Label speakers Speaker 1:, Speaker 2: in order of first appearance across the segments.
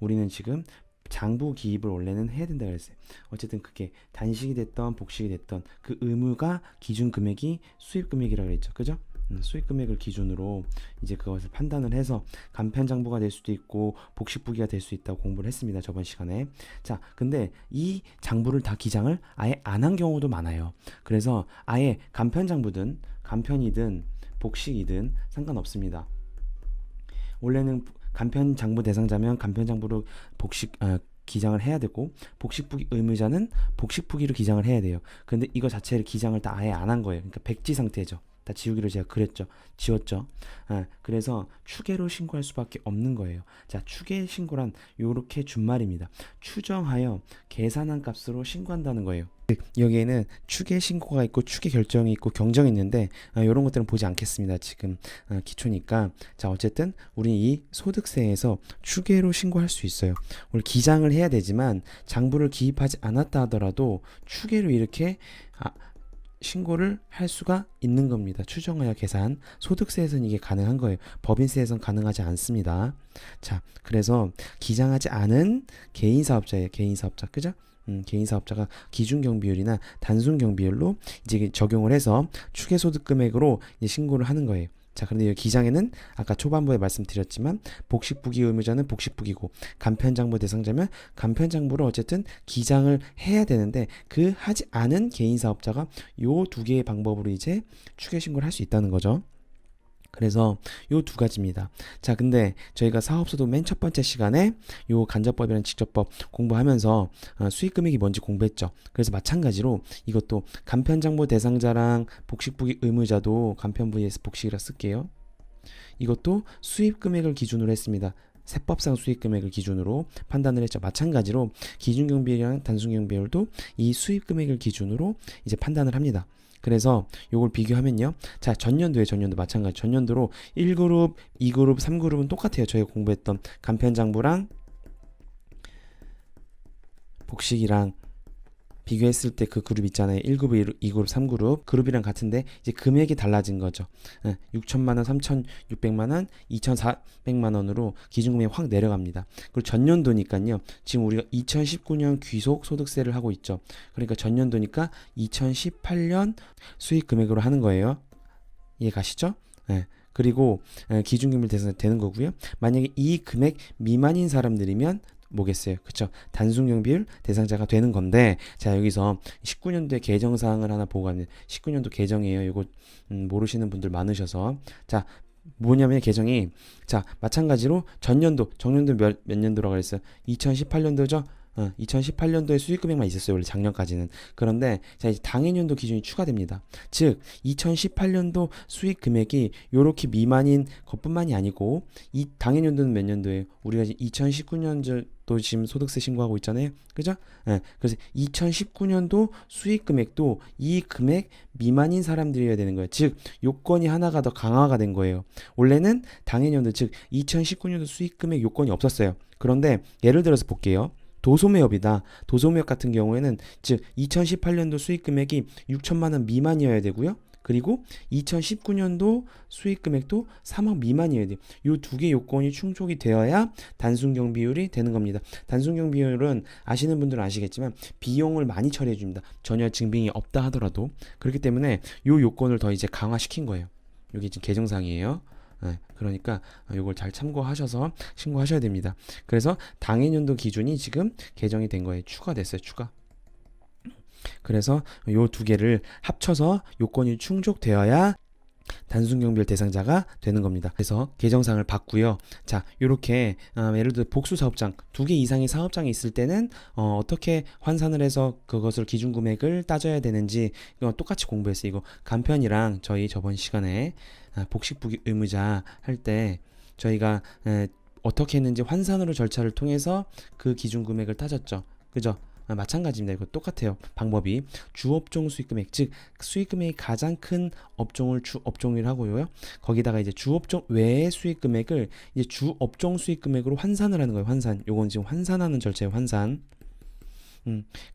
Speaker 1: 우리는 지금 장부 기입을 원래는 해야 된다 그랬어요. 어쨌든 그게 단식이 됐던 복식이 됐던 그 의무가 기준 금액이 수입 금액이라고 그랬죠. 그죠? 수입 금액을 기준으로 이제 그것을 판단을 해서 간편 장부가 될 수도 있고 복식 부기가 될 수 있다고 공부를 했습니다. 저번 시간에. 자, 근데 이 장부를 다 기장을 아예 안 한 경우도 많아요. 그래서 아예 간편 장부든 간편이든 복식이든 상관없습니다. 원래는 간편 장부 대상자면 간편 장부로 기장을 해야 되고 복식 부기 의무자는 복식 부기로 기장을 해야 돼요. 근데 이거 자체를 기장을 다 아예 안 한 거예요. 그러니까 백지 상태죠. 다 지우기로 제가 그랬죠. 지웠죠. 그래서 추계로 신고할 수밖에 없는 거예요. 자, 추계 신고란 요렇게 준말입니다. 추정하여 계산한 값으로 신고한다는 거예요. 여기에는 추계 신고가 있고 추계 결정이 있고 경정이 있는데 이런 것들은 보지 않겠습니다. 지금 기초니까. 자, 어쨌든 우리 이 소득세에서 추계로 신고할 수 있어요. 원래 기장을 해야 되지만 장부를 기입하지 않았다 하더라도 추계로 이렇게 신고를 할 수가 있는 겁니다. 추정하여 계산. 소득세에서는 이게 가능한 거예요. 법인세에서는 가능하지 않습니다. 자, 그래서 기장하지 않은 개인사업자예요. 개인사업자. 그죠? 개인사업자가 기준경비율이나 단순경비율로 이제 적용을 해서 추계소득금액으로 이제 신고를 하는 거예요. 자, 그런데 이 기장에는 아까 초반부에 말씀드렸지만 복식부기 의무자는 복식부기고 간편장부 대상자면 간편장부를 어쨌든 기장을 해야 되는데 그 하지 않은 개인사업자가 요 두 개의 방법으로 이제 추계신고를 할 수 있다는 거죠. 그래서 요 두 가지입니다. 자, 근데 저희가 사업소득 맨 첫 번째 시간에 요 간접법이라는 직접법 공부하면서 수익금액이 뭔지 공부했죠. 그래서 마찬가지로 이것도 간편장부 대상자랑 복식부기 의무자도 간편 vs 복식이라 쓸게요. 이것도 수입금액을 기준으로 했습니다. 세법상 수익금액을 기준으로 판단을 했죠. 마찬가지로 기준경비율이랑 단순경비율도 이 수익금액을 기준으로 이제 판단을 합니다. 그래서 요걸 비교하면요. 자, 전년도 마찬가지. 전년도로 1그룹, 2그룹, 3그룹은 똑같아요. 저희가 공부했던 간편장부랑 복식이랑 비교했을 때 그 그룹 있잖아요. 1그룹, 2그룹, 3그룹. 그룹이랑 같은데 이제 금액이 달라진 거죠. 6천만 원, 3,600만 원, 2,400만 원으로 기준금액이 확 내려갑니다. 그리고 전년도니까요. 지금 우리가 2019년 귀속 소득세를 하고 있죠. 그러니까 전년도니까 2018년 수익 금액으로 하는 거예요. 이해 가시죠? 그리고 기준금액 대상 되는 거고요. 만약에 이 금액 미만인 사람들이면 뭐겠어요? 그쵸? 단순경비율 대상자가 되는 건데, 자, 여기서 19년도에 개정사항을 하나 보고 가면 19년도 개정이에요. 이거 모르시는 분들 많으셔서. 자, 뭐냐면 개정이, 자, 마찬가지로 정년도 몇 년도라고 그랬어요? 2018년도죠? 2018년도에 수익금액만 있었어요. 원래 작년까지는. 그런데 자, 이제 당해년도 기준이 추가됩니다. 즉 2018년도 수익금액이 요렇게 미만인 것뿐만이 아니고 이 당해년도는 몇 년도예요? 우리가 이제 2019년도 지금 소득세 신고하고 있잖아요. 그죠? 그래서 2019년도 수익금액도 이 금액 미만인 사람들이어야 되는 거예요. 즉 요건이 하나가 더 강화가 된 거예요. 원래는 당해년도 즉 2019년도 수익금액 요건이 없었어요. 그런데 예를 들어서 볼게요. 도소매업이다. 도소매업 같은 경우에는 즉 2018년도 수익 금액이 6천만 원 미만이어야 되고요. 그리고 2019년도 수익 금액도 3억 미만이어야 돼요. 이 두 개 요건이 충족이 되어야 단순경비율이 되는 겁니다. 단순경비율은 아시는 분들은 아시겠지만 비용을 많이 처리해 줍니다. 전혀 증빙이 없다 하더라도. 그렇기 때문에 이 요건을 더 이제 강화시킨 거예요. 여기 지금 개정사항이에요. 그러니까 이걸 잘 참고하셔서 신고하셔야 됩니다. 그래서 당해년도 기준이 지금 개정이 된 거예요. 추가됐어요. 추가. 그래서 요 두 개를 합쳐서 요건이 충족되어야 단순경비율 대상자가 되는 겁니다. 그래서 개정사항을 봤고요. 자, 요렇게 예를 들어 복수사업장 2개 이상의 사업장이 있을 때는 어떻게 환산을 해서 그것을 기준금액을 따져야 되는지 이거 똑같이 공부했어요. 이거 간편이랑 저희 저번 시간에 복식부기 의무자 할 때 저희가 어떻게 했는지 환산으로 절차를 통해서 그 기준금액을 따졌죠. 그죠? 마찬가지입니다. 이거 똑같아요. 방법이 주업종 수익금액, 즉 수익금액이 가장 큰 업종을 주업종이라고 하고요. 거기다가 이제 주업종 외의 수익금액을 이제 주업종 수익금액으로 환산을 하는 거예요. 환산. 요건 지금 환산하는 절차예요. 환산.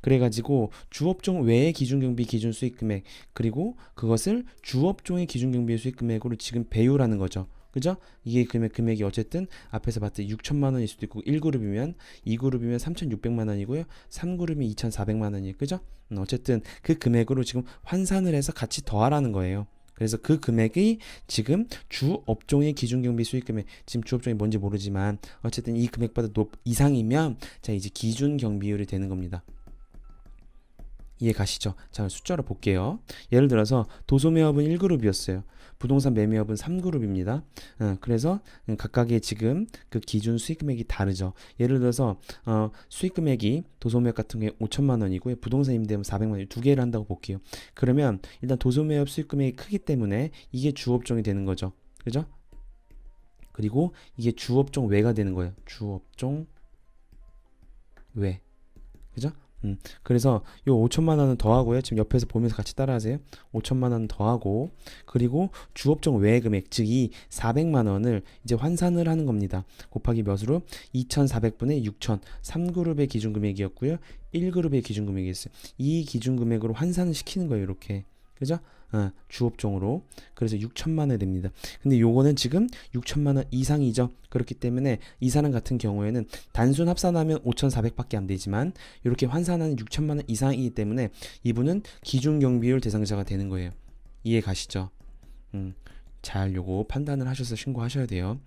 Speaker 1: 그래가지고 주업종 외의 기준경비 기준 수익금액 그리고 그것을 주업종의 기준경비 수익금액으로 지금 배율하는 거죠. 그죠? 이게 금액이 어쨌든 앞에서 봤듯 6천만 원일 수도 있고 1그룹이면 2그룹이면 3,600만 원이고요. 3그룹이 2,400만 원이에요. 그죠? 어쨌든 그 금액으로 지금 환산을 해서 같이 더하라는 거예요. 그래서 그 금액이 지금 주 업종의 기준경비 수익 금액, 지금 주 업종이 뭔지 모르지만 어쨌든 이 금액보다 이상이면 자 이제 기준경비율이 되는 겁니다. 이해 가시죠? 자, 숫자로 볼게요. 예를 들어서 도소매업은 1그룹이었어요. 부동산 매매업은 3그룹입니다. 그래서 각각의 지금 그 기준 수익 금액이 다르죠. 예를 들어서 수익 금액이 도소매업 같은 경우에 5천만 원이고요. 부동산 임대업은 400만 원, 두 개를 한다고 볼게요. 그러면 일단 도소매업 수익 금액이 크기 때문에 이게 주업종이 되는 거죠. 그죠? 그리고 이게 주업종 외가 되는 거예요. 주업종 외. 그죠? 그래서 요 5천만 원은 더하고요. 지금 옆에서 보면서 같이 따라하세요. 5천만 원 더하고 그리고 주업종 외 금액 즉 이 400만 원을 이제 환산을 하는 겁니다. 곱하기 몇으로 2,400분의 6천 3그룹의 기준 금액이었고요. 1그룹의 기준 금액이었어요. 이 기준 금액으로 환산을 시키는 거예요. 이렇게. 그죠? 주업종으로. 그래서 6천만 원이 됩니다. 근데 요거는 지금 6천만 원 이상이죠. 그렇기 때문에 이 사람 같은 경우에는 단순 합산하면 5,400밖에 안 되지만 이렇게 환산하는 6천만 원 이상이기 때문에 이분은 기준경비율 대상자가 되는 거예요. 이해 가시죠? 잘 요거 판단을 하셔서 신고하셔야 돼요.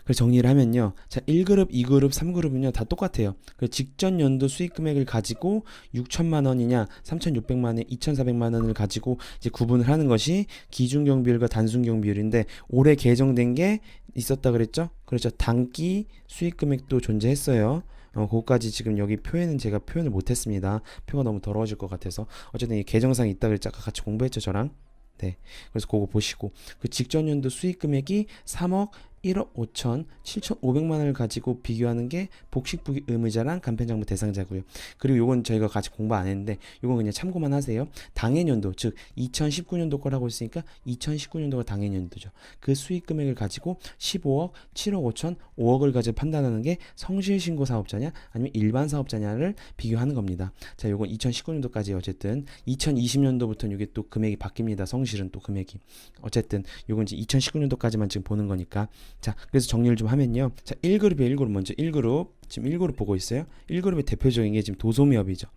Speaker 1: 그래서 정리를 하면요. 자, 1그룹, 2그룹, 3그룹은요. 다 똑같아요. 그 직전 연도 수익 금액을 가지고 6천만 원이냐, 3,600만 원, 2,400만 원을 가지고 이제 구분을 하는 것이 기준 경비율과 단순 경비율인데 올해 개정된 게 있었다 그랬죠? 그렇죠. 단기 수익 금액도 존재했어요. 그거까지 지금 여기 표에는 제가 표현을 못했습니다. 표가 너무 더러워질 것 같아서. 어쨌든 이 개정상이 있다 그랬죠. 아까 같이 공부했죠, 저랑. 네. 그래서 그거 보시고 그 직전 연도 수익 금액이 3억 1억 5천 7,500만 원을 가지고 비교하는 게 복식부기 의무자랑 간편장부 대상자고요. 그리고 요건 저희가 같이 공부 안 했는데 요건 그냥 참고만 하세요. 당해년도 즉 2019년도 거라고 했으니까 2019년도가 당해년도죠. 그 수익 금액을 가지고 15억 7억 5천 5억을 가지고 판단하는 게 성실신고 사업자냐 아니면 일반 사업자냐를 비교하는 겁니다. 자, 요건 2019년도까지 어쨌든 2020년도부터는 이게 또 금액이 바뀝니다. 성실은 또 금액이 어쨌든 요건 이제 2019년도까지만 지금 보는 거니까. 자, 그래서 정리를 좀 하면요. 자, 1그룹에 1그룹 먼저 1그룹 지금 1그룹 보고 있어요. 1그룹의 대표적인 게 지금 도소매업이죠.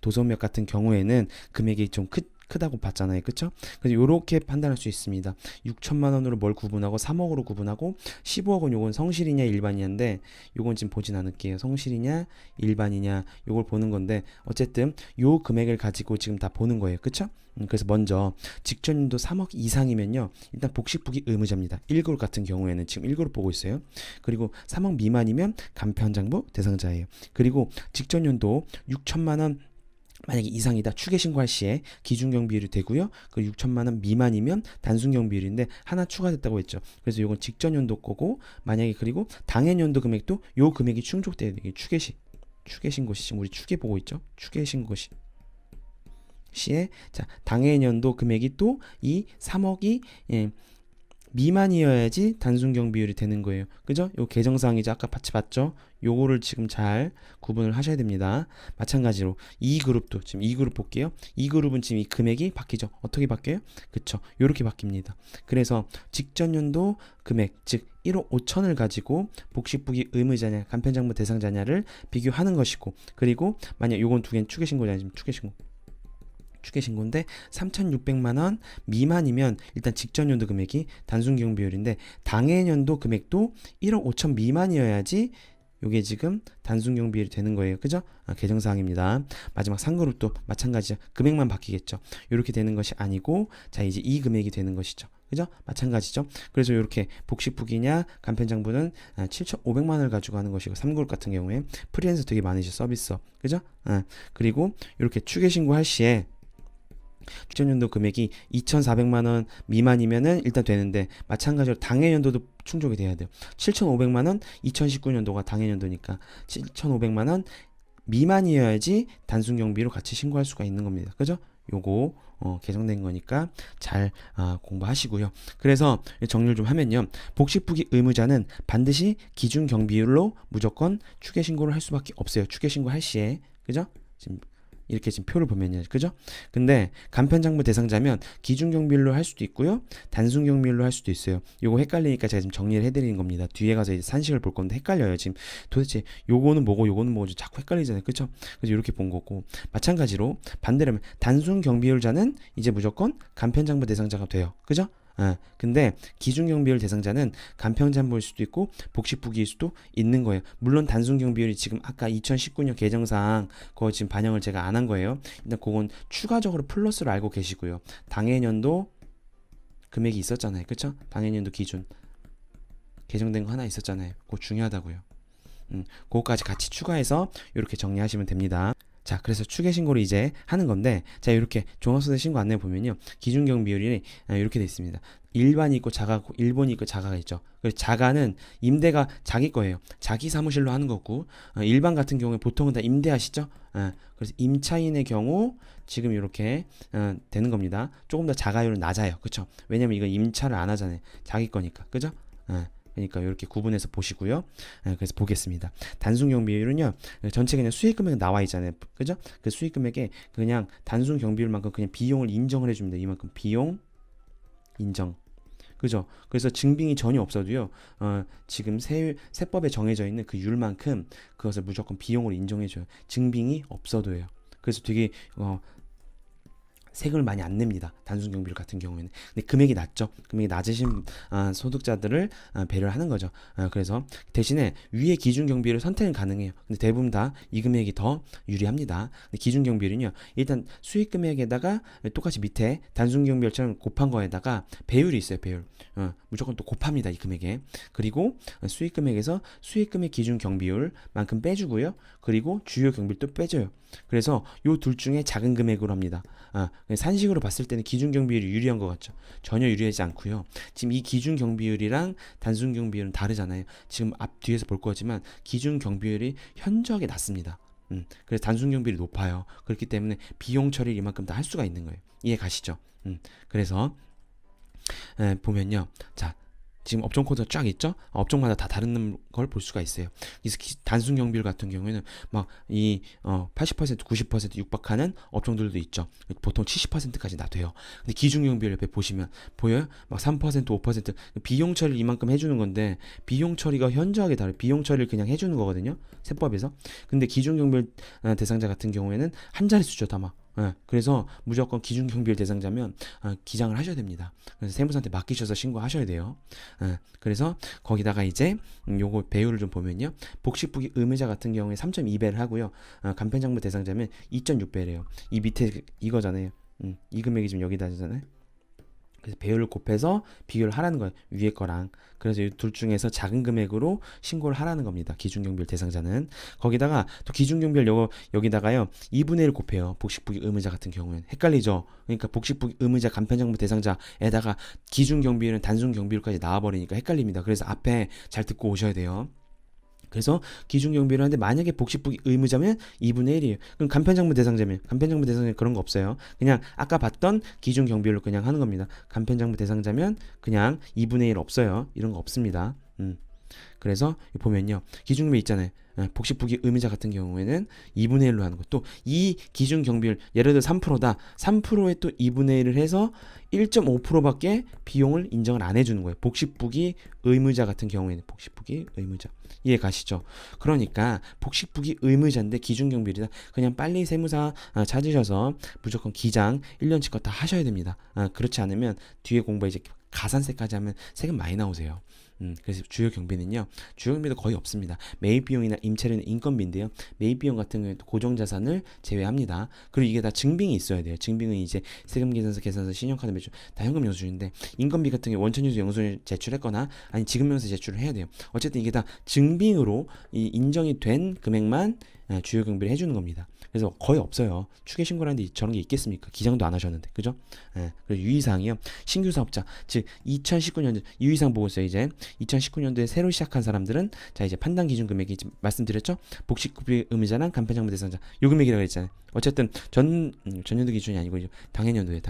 Speaker 1: 도소매업 같은 경우에는 금액이 좀 크다고 봤잖아요. 그쵸? 그래서 요렇게 판단할 수 있습니다. 6천만 원으로 뭘 구분하고 3억으로 구분하고 15억은 요건 성실이냐 일반이냐인데 요건 지금 보진 않을게요. 성실이냐 일반이냐 요걸 보는 건데 어쨌든 요 금액을 가지고 지금 다 보는 거예요. 그쵸? 그래서 먼저 직전연도 3억 이상이면요. 일단 복식부기 의무자입니다. 1그룹 같은 경우에는 지금 1그룹 보고 있어요. 그리고 3억 미만이면 간편장부 대상자예요. 그리고 직전연도 6천만 원 만약에 이상이다 추계신고할 시에 기준경비율이 되고요. 그 6천만 원 미만이면 단순경비율인데 하나 추가됐다고 했죠. 그래서 이건 직전연도 거고 만약에 그리고 당해년도 금액도 요 금액이 충족돼야 돼요. 추계신고 시 지금 우리 추계 보고 있죠. 추계신고 시에 자 당해년도 금액이 또 이 3억이 미만이어야지 단순경비율이 되는 거예요. 그죠? 요 개정사항이죠. 아까 같이 봤죠? 요거를 지금 잘 구분을 하셔야 됩니다. 마찬가지로 2그룹도 지금 2그룹 볼게요. 2그룹은 지금 이 금액이 바뀌죠. 어떻게 바뀌어요? 그쵸? 요렇게 바뀝니다. 그래서 직전 연도 금액 즉 1억 5천을 가지고 복식부기 의무자냐 간편장부 대상자냐를 비교하는 것이고 그리고 만약 요건 두 개는 추계신고잖아요. 지금 추계신고인데 3,600만 원 미만이면 일단 직전연도 금액이 단순경비율인데 당해년도 금액도 1억 5천 미만이어야지 요게 지금 단순경비율이 되는 거예요. 그죠? 개정사항입니다. 마지막 3그룹도 마찬가지죠. 금액만 바뀌겠죠. 이렇게 되는 것이 아니고 자 이제 이 금액이 되는 것이죠. 그죠? 마찬가지죠. 그래서 이렇게 복식부기냐 간편장부는 7,500만 원을 가지고 하는 것이고 3그룹 같은 경우에 프리랜서 되게 많으시죠. 서비스업. 그죠? 그리고 이렇게 추계신고할 시에 직전연도 금액이 2,400만 원 미만이면은 일단 되는데 마찬가지로 당해연도도 충족이 돼야 돼요. 7,500만 원 2019년도가 당해연도니까 7,500만 원 미만이어야지 단순경비로 같이 신고할 수가 있는 겁니다. 그죠? 요거 개정된 거니까 잘 공부하시고요. 그래서 정리를 좀 하면요. 복식부기 의무자는 반드시 기준경비율로 무조건 추계신고를 할 수밖에 없어요. 추계신고 할 시에. 그죠? 지금 이렇게 지금 표를 보면요. 그죠? 근데 간편장부 대상자면 기준경비율로 할 수도 있고요. 단순경비율로 할 수도 있어요. 요거 헷갈리니까 제가 지금 정리를 해드리는 겁니다. 뒤에 가서 이제 산식을 볼 건데 헷갈려요. 지금 도대체 요거는 뭐고 요거는 뭐고 자꾸 헷갈리잖아요. 그쵸? 그래서 이렇게 본 거고, 마찬가지로 반대로 하면 단순경비율자는 이제 무조건 간편장부 대상자가 돼요. 그죠? 근데 기준경비율 대상자는 간편장부일 수도 있고 복식부기일 수도 있는 거예요. 물론 단순경비율이 지금 아까 2019년 개정상 그거 지금 반영을 제가 안 한 거예요. 일단 그건 추가적으로 플러스로 알고 계시고요. 당해년도 금액이 있었잖아요. 그쵸? 당해년도 기준 개정된 거 하나 있었잖아요. 그거 중요하다고요. 그거까지 같이 추가해서 이렇게 정리하시면 됩니다. 자, 그래서 추계 신고를 이제 하는 건데, 자, 이렇게 종합소득 신고 안내 보면요, 기준경 비율이 이렇게 돼 있습니다. 일반이 있고 자가, 일본이 있고 자가가 있죠. 그래서 자가는 임대가 자기 거예요. 자기 사무실로 하는 거고, 일반 같은 경우에 보통은 다 임대하시죠. 그래서 임차인의 경우 지금 이렇게 되는 겁니다. 조금 더 자가율은 낮아요. 그쵸? 왜냐면 이건 임차를 안 하잖아요. 자기 거니까. 그죠? 그러니까 이렇게 구분해서 보시고요. 그래서 보겠습니다. 단순 경비율은요, 전체 그냥 수익 금액 나와 있잖아요. 그죠? 그 수익 금액에 그냥 단순 경비율만큼 그냥 비용을 인정을 해줍니다. 이만큼 비용 인정. 그죠? 그래서 증빙이 전혀 없어도요, 지금 세법에 정해져 있는 그 율만큼 그것을 무조건 비용으로 인정해줘요. 증빙이 없어도요. 그래서 되게 세금을 많이 안 냅니다. 단순 경비율 같은 경우에는. 근데 금액이 낮죠. 금액이 낮으신 소득자들을 배려를 하는 거죠. 그래서 대신에 위에 기준 경비율 선택은 가능해요. 근데 대부분 다 이 금액이 더 유리합니다. 근데 기준 경비율은요, 일단 수익 금액에다가 똑같이 밑에 단순 경비율처럼 곱한 거에다가 배율이 있어요. 배율. 무조건 또 곱합니다. 이 금액에. 그리고 수익 금액에서 수익 금액 기준 경비율만큼 빼주고요. 그리고 주요 경비율 또 빼줘요. 그래서 요 둘 중에 작은 금액으로 합니다. 산식으로 봤을 때는 기준 경비율이 유리한 것 같죠. 전혀 유리하지 않고요. 지금 이 기준 경비율이랑 단순 경비율은 다르잖아요. 지금 앞 뒤에서 볼 거지만 기준 경비율이 현저하게 낮습니다. 그래서 단순 경비율이 높아요. 그렇기 때문에 비용 처리를 이만큼 다 할 수가 있는 거예요. 이해 가시죠? 그래서 보면요. 자, 지금 업종 코드가 쫙 있죠? 업종마다 다 다른 걸 볼 수가 있어요. 그래서 단순 경비율 같은 경우에는 막 이 80% 90% 육박하는 업종들도 있죠. 보통 70%까지 다 돼요. 근데 기준 경비율 옆에 보시면 보여요? 막 3% 5% 비용 처리를 이만큼 해주는 건데, 비용 처리가 현저하게 다르요. 비용 처리를 그냥 해주는 거거든요. 세법에서. 근데 기준 경비율 대상자 같은 경우에는 한 자릿수죠, 다마. 그래서 무조건 기준 경비율 대상자면 기장을 하셔야 됩니다. 그래서 세무사한테 맡기셔서 신고하셔야 돼요. 그래서 거기다가 이제 요거 배율을 좀 보면요, 복식부기 의무자 같은 경우에 3.2배를 하고요, 간편장부 대상자면 2.6배래요. 이 밑에 이거잖아요. 이 금액이 지금 여기다 잖아요. 그래서 배율을 곱해서 비교를 하라는 거예요. 위에 거랑. 그래서 이 둘 중에서 작은 금액으로 신고를 하라는 겁니다. 기준경비율 대상자는. 거기다가 또 기준경비율 여기다가요 2분의 1 곱해요. 복식부기 의무자 같은 경우에는. 헷갈리죠? 그러니까 복식부기 의무자 간편장부 대상자에다가 기준경비율은 단순경비율까지 나와버리니까 헷갈립니다. 그래서 앞에 잘 듣고 오셔야 돼요. 그래서 기준경비를 하는데 만약에 복식부기 의무자면 2분의 1이에요. 그럼 간편장부 대상자면, 간편장부 대상자면 그런 거 없어요. 그냥 아까 봤던 기준경비율로 그냥 하는 겁니다. 간편장부 대상자면 그냥 2분의 1 없어요. 이런 거 없습니다. 그래서 보면요, 기준경비 있잖아요. 복식부기 의무자 같은 경우에는 2분의 1로 하는 거. 또 이 기준 경비율, 예를 들어 3%다. 3%에 또 2분의 1을 해서 1.5%밖에 비용을 인정을 안 해주는 거예요. 복식부기 의무자 같은 경우에는. 복식부기 의무자. 이해 가시죠? 그러니까 복식부기 의무자인데 기준 경비율이다. 그냥 빨리 세무사 찾으셔서 무조건 기장 1년치껏 다 하셔야 됩니다. 그렇지 않으면 뒤에 공부 이제 가산세까지 하면 세금 많이 나오세요. 그래서 주요 경비는요, 주요 경비도 거의 없습니다. 매입 비용이나 임차료는 인건비인데요, 매입 비용 같은 경우에도 고정자산을 제외합니다. 그리고 이게 다 증빙이 있어야 돼요. 증빙은 이제 세금 계산서, 신용카드 매출 다 현금 영수증인데, 인건비 같은 경우 원천유수 영수증을 제출했거나 아니 지급명세 제출을 해야 돼요. 어쨌든 이게 다 증빙으로 인정이 된 금액만 주요 경비를 해주는 겁니다. 그래서 거의 없어요. 추계 신고를 하는데 저런 게 있겠습니까? 기장도 안 하셨는데, 그죠? 그리고 유의사항이요, 신규 사업자, 즉 2019년도 유의사항 보고 있어요. 이제 2019년도에 새로 시작한 사람들은 자, 이제 판단 기준 금액이 지금 말씀드렸죠? 복식부기 의무자랑 간편장부 대상자 요 금액이라고 했잖아요. 어쨌든 전년도 기준이 아니고 당해년도예요.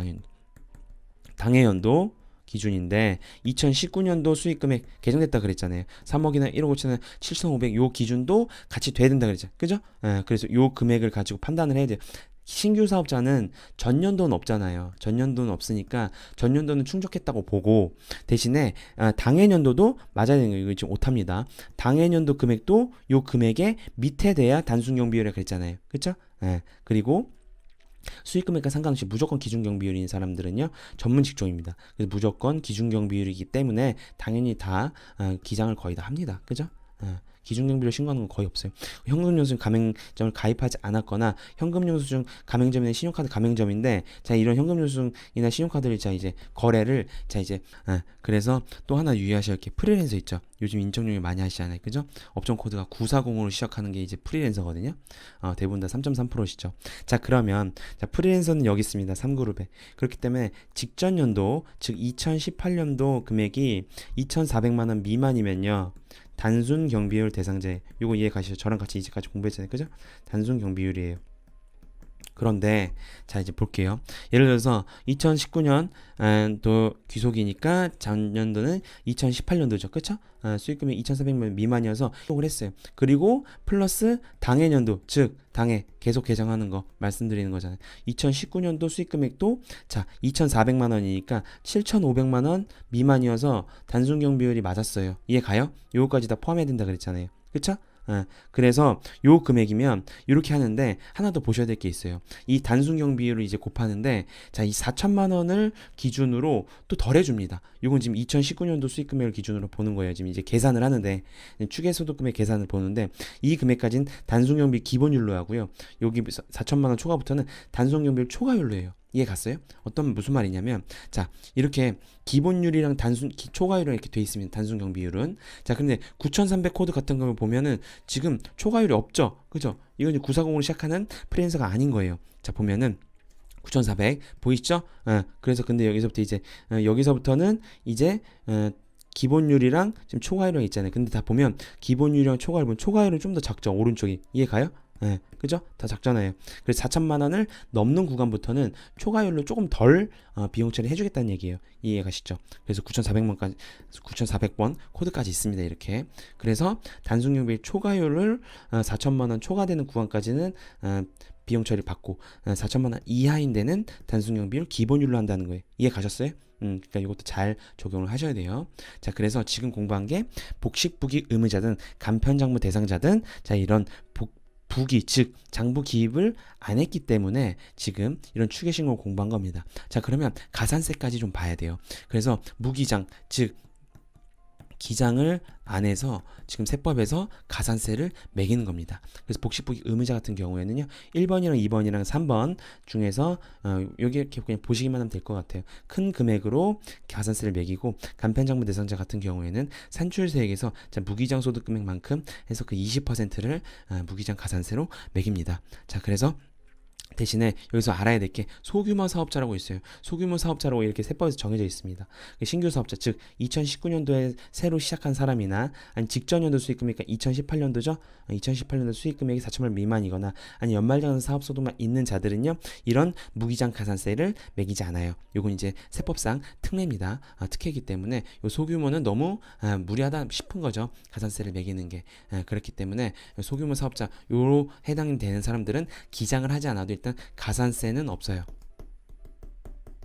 Speaker 1: 당해년도 기준인데 2019년도 수익금액 개정됐다 그랬잖아요. 3억이나 1억 5천원 7,500 요 기준도 같이 돼야 된다 그랬죠. 그죠? 그래서 요 금액을 가지고 판단을 해야 돼요. 신규 사업자는 전년도는 없잖아요. 전년도는 없으니까 전년도는 충족했다고 보고 대신에 당해년도도 맞아야 되는 거예요. 이거 지금 오타입니다. 당해년도 금액도 요 금액의 밑에 돼야 단순경 비율이라고 그랬잖아요. 그렇죠? 예. 그리고 수익금액과 상관없이 무조건 기준경 비율인 사람들은요 전문 직종입니다. 그래서 무조건 기준경 비율이기 때문에 당연히 다 기장을 거의 다 합니다. 그죠? 기준경 비율 신고하는 건 거의 없어요. 현금영수증 가맹점을 가입하지 않았거나 현금영수증 가맹점이나 신용카드 가맹점인데 자 이런 현금영수증이나 신용카드를 자 이제 거래를 자 이제 그래서 또 하나 유의하셔야 할 게 프리랜서 있죠. 요즘 인적용이 많이 하시잖아요. 그죠? 업종 코드가 940으로 시작하는 게 이제 프리랜서거든요. 대부분 다 3.3%시죠. 자 그러면 자 프리랜서는 여기 있습니다. 3그룹에. 그렇기 때문에 직전 연도 즉 2018년도 금액이 2,400만 원 미만이면요. 단순 경비율 대상제 요거 이해 가시죠? 저랑 같이 이제까지 공부했잖아요. 그죠? 단순 경비율이에요. 그런데 자 이제 볼게요. 예를 들어서 2019년 또 귀속이니까 전년도는 2018년도죠. 그쵸? 수익금이 2,400만 미만이어서 기록을 했어요. 그리고 플러스 당해년도 즉 당해 계속 계정하는 거 말씀드리는 거잖아요. 2019년도 수익금액도 자 2,400만 원이니까 7,500만 원 미만이어서 단순경 비율이 맞았어요. 이해 가요? 요거까지 다 포함해야 된다 그랬잖아요. 그쵸? 그래서 요 금액이면 이렇게 하는데 하나 더 보셔야 될 게 있어요. 이 단순경 비율을 이제 곱하는데 자 이 4천만 원을 기준으로 또 덜 해줍니다. 요건 지금 2019년도 수익 금액을 기준으로 보는 거예요. 지금 이제 계산을 하는데 추계소득 금액 계산을 보는데 이 금액까지는 단순경 비율 기본율로 하고요. 여기 4천만 원 초과부터는 단순경 비율 초과율로 해요. 이해 갔어요? 무슨 말이냐면 자 이렇게 기본율이랑 초과율이랑 이렇게 돼 있으면 단순경 비율은 자 근데 9300 코드 같은 걸 보면은 지금 초과율이 없죠. 그죠? 이건 이제 940으로 시작하는 프리랜서가 아닌 거예요. 자 보면은 9400 보이시죠? 그래서 근데 여기서부터 이제 여기서부터는 이제 기본율이랑 지금 초과율이 있잖아요. 근데 다 보면 기본율이랑 초과율 보면 초과율은 좀 더 작죠. 오른쪽이 이해 가요? 그죠? 다 작잖아요. 그래서 4천만 원을 넘는 구간부터는 초과율로 조금 덜 비용 처리 해주겠다는 얘기예요. 이해 가시죠? 그래서 9,400번까지 9,400번 코드까지 있습니다. 이렇게. 그래서 단순경비 초과율을 4천만 원 초과되는 구간까지는 비용 처리 받고 4천만 원 이하인 데는 단순경비를 기본율로 한다는 거예요. 이해 가셨어요? 그러니까 이것도 잘 적용을 하셔야 돼요. 자, 그래서 지금 공부한 게 복식부기 의무자든 간편장부 대상자든 자 이런 부기 즉 장부 기입을 안 했기 때문에 지금 이런 추계신고를 공부한 겁니다. 자 그러면 가산세까지 좀 봐야 돼요. 그래서 무기장 즉 기장을 안 해서 지금 세법에서 가산세를 매기는 겁니다. 그래서 복식부기 의무자 같은 경우에는요 1번이랑 2번이랑 3번 중에서 여기 이렇게 그냥 보시기만 하면 될 것 같아요. 큰 금액으로 가산세를 매기고 간편장부 대상자 같은 경우에는 산출세액에서 무기장 소득 금액만큼 해서 그 20%를 무기장 가산세로 매깁니다. 자 그래서 대신에 여기서 알아야 될 게 소규모 사업자라고 있어요. 소규모 사업자라고 이렇게 세법에서 정해져 있습니다. 신규 사업자 즉 2019년도에 새로 시작한 사람이나 아니 직전 연도 수익금액이 2018년도죠. 2018년도 수익금액이 4천만 원 미만이거나 아니 연말정산 사업소득만 있는 자들은요 이런 무기장 가산세를 매기지 않아요. 요건 이제 세법상 특례입니다. 특혜이기 때문에 요 소규모는 너무 무리하다 싶은 거죠. 가산세를 매기는 게 그렇기 때문에 소규모 사업자 요로 해당되는 사람들은 기장을 하지 않아도 일단 가산세는 없어요.